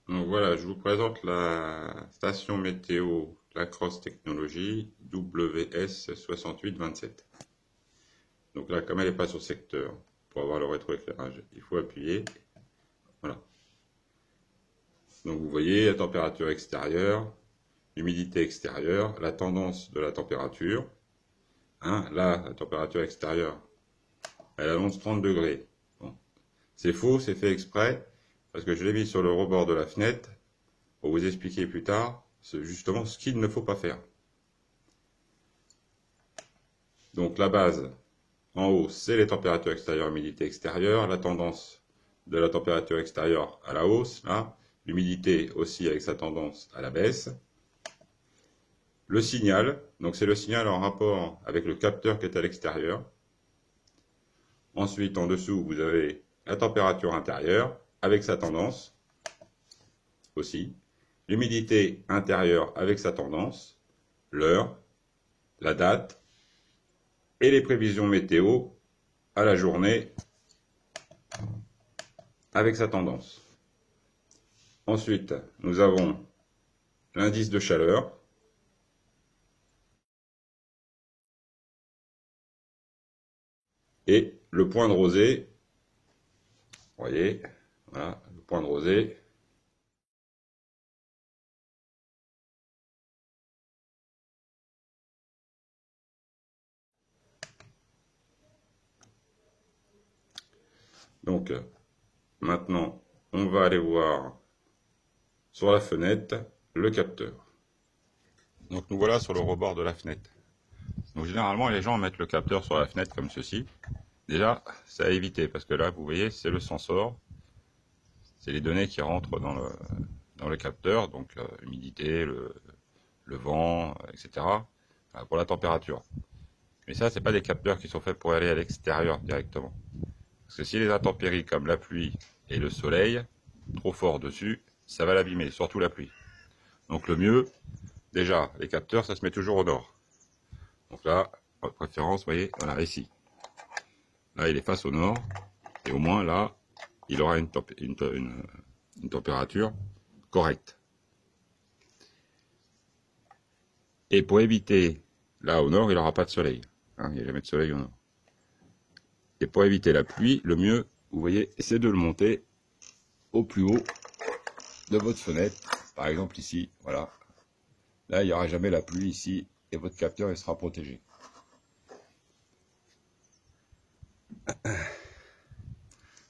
Donc voilà, je vous présente la station météo Lacrosse Technologies WS6827. Donc là, comme elle n'est pas sur secteur, pour avoir le rétroéclairage, il faut appuyer. Voilà. Donc vous voyez la température extérieure, l'humidité extérieure, la tendance de la température. Hein, là, la température extérieure, elle annonce 30 degrés. Bon. C'est faux, c'est fait exprès, parce que je l'ai mis sur le rebord de la fenêtre pour vous expliquer plus tard, c'est justement ce qu'il ne faut pas faire. Donc la base, en haut, c'est les températures extérieures, humidité extérieure, la tendance de la température extérieure à la hausse, là, l'humidité aussi avec sa tendance à la baisse. Le signal, donc c'est le signal en rapport avec le capteur qui est à l'extérieur. Ensuite, en dessous, vous avez la température intérieure avec sa tendance aussi. L'humidité intérieure avec sa tendance, l'heure, la date et les prévisions météo à la journée avec sa tendance. Ensuite, nous avons l'indice de chaleur et le point de rosée. Vous voyez, voilà, le point de rosée. Donc, maintenant, on va aller voir sur la fenêtre le capteur. Donc, nous voilà sur le rebord de la fenêtre. Donc, généralement, les gens mettent le capteur sur la fenêtre comme ceci. Déjà, c'est à éviter parce que là, vous voyez, c'est le sensor. C'est les données qui rentrent dans le capteur, donc l'humidité, le vent, etc. Pour la température. Mais ça, c'est pas des capteurs qui sont faits pour aller à l'extérieur directement. Parce que si les intempéries comme la pluie et le soleil, trop fort dessus, ça va l'abîmer, surtout la pluie. Donc le mieux, déjà, les capteurs, ça se met toujours au nord. Donc là, en préférence, vous voyez, voilà, ici. Là, il est face au nord, et au moins là, il aura une température correcte. Et pour éviter, là au nord, il n'aura pas de soleil. Hein, il n'y a jamais de soleil au nord. Et pour éviter la pluie, le mieux, vous voyez, c'est de le monter au plus haut de votre fenêtre. Par exemple ici, voilà. Là, il n'y aura jamais la pluie ici et votre capteur il sera protégé.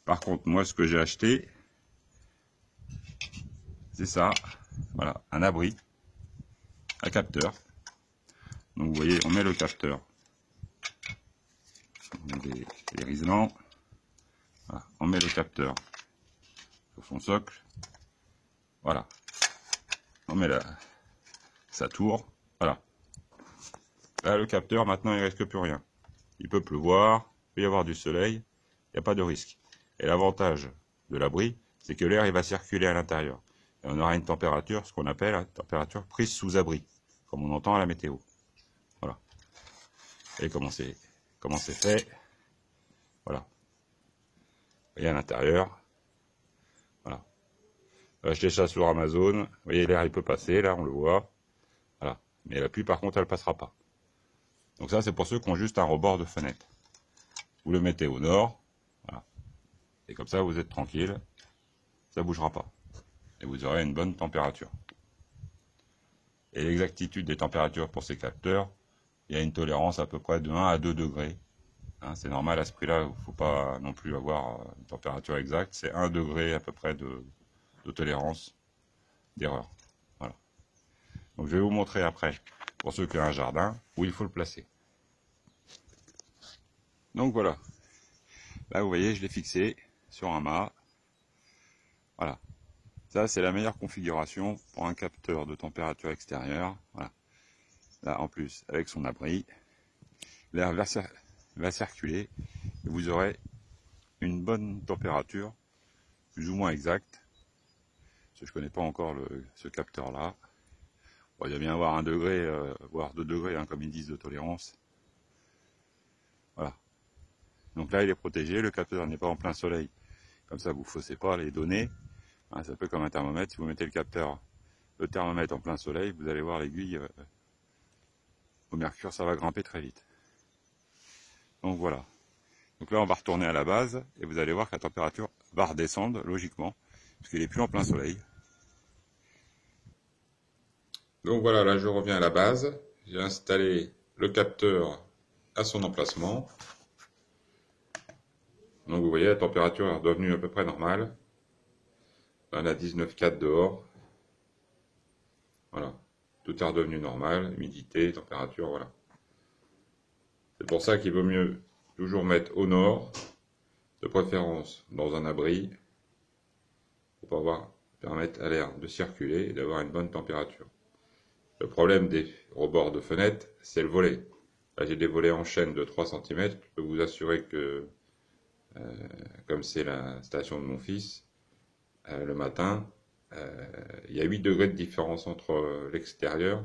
Par contre, moi, ce que j'ai acheté, c'est ça. Voilà, un abri, un capteur. Donc, vous voyez, on met le capteur. On met les riselants. Voilà, on met le capteur sur son socle. Voilà. On met sa tour. Voilà. Là, le capteur, maintenant, il ne risque plus rien. Il peut pleuvoir, il peut y avoir du soleil, il n'y a pas de risque. Et l'avantage de l'abri, c'est que l'air il va circuler à l'intérieur. Et on aura une température, ce qu'on appelle la température prise sous abri, comme on entend à la météo. Voilà. Et comment c'est fait. Voilà. Vous voyez à l'intérieur. Voilà. J'ai acheté ça sur Amazon. Vous voyez, l'air il peut passer, là, on le voit. Voilà. Mais la pluie, par contre, elle passera pas. Donc ça, c'est pour ceux qui ont juste un rebord de fenêtre. Vous le mettez au nord. Voilà. Et comme ça, vous êtes tranquille. Ça ne bougera pas. Et vous aurez une bonne température. Et l'exactitude des températures pour ces capteurs, il y a une tolérance à peu près de 1 à 2 degrés. Hein, c'est normal à ce prix-là, il ne faut pas non plus avoir une température exacte. C'est 1 degré à peu près de tolérance d'erreur. Voilà. Donc je vais vous montrer après, pour ceux qui ont un jardin, où il faut le placer. Donc voilà. Là vous voyez, je l'ai fixé sur un mât. Voilà. Ça, c'est la meilleure configuration pour un capteur de température extérieure. Voilà. Là, en plus, avec son abri, l'air va circuler et vous aurez une bonne température, plus ou moins exacte. Parce que je ne connais pas encore ce capteur-là. Bon, il y a bien avoir 1 degré, voire 2 degrés, hein, comme ils disent, de tolérance. Voilà. Donc là, il est protégé. Le capteur n'est pas en plein soleil. Comme ça, vous ne faussez pas les données. Ah, c'est un peu comme un thermomètre. Si vous mettez le thermomètre en plein soleil, vous allez voir l'aiguille au mercure, ça va grimper très vite. Donc voilà. Donc là, on va retourner à la base et vous allez voir que la température va redescendre logiquement, parce qu'il n'est plus en plein soleil. Donc voilà, là je reviens à la base. J'ai installé le capteur à son emplacement. Donc vous voyez, la température est redevenue à peu près normale. On a 19,4 dehors. Voilà, tout est redevenu normal, humidité, température, voilà. C'est pour ça qu'il vaut mieux toujours mettre au nord, de préférence dans un abri, pour permettre à l'air de circuler et d'avoir une bonne température. Le problème des rebords de fenêtres, c'est le volet. Là, j'ai des volets en chaîne de 3 cm. Je peux vous assurer que, comme c'est la station de mon fils, le matin, il y a 8 degrés de différence entre l'extérieur,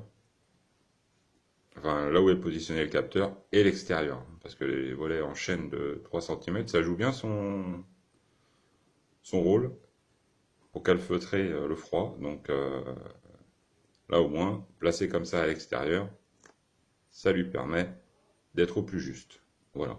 enfin là où est positionné le capteur, et l'extérieur. Parce que les volets en chaîne de 3 cm, ça joue bien son rôle pour calfeutrer le froid. Donc là au moins, placé comme ça à l'extérieur, ça lui permet d'être au plus juste. Voilà.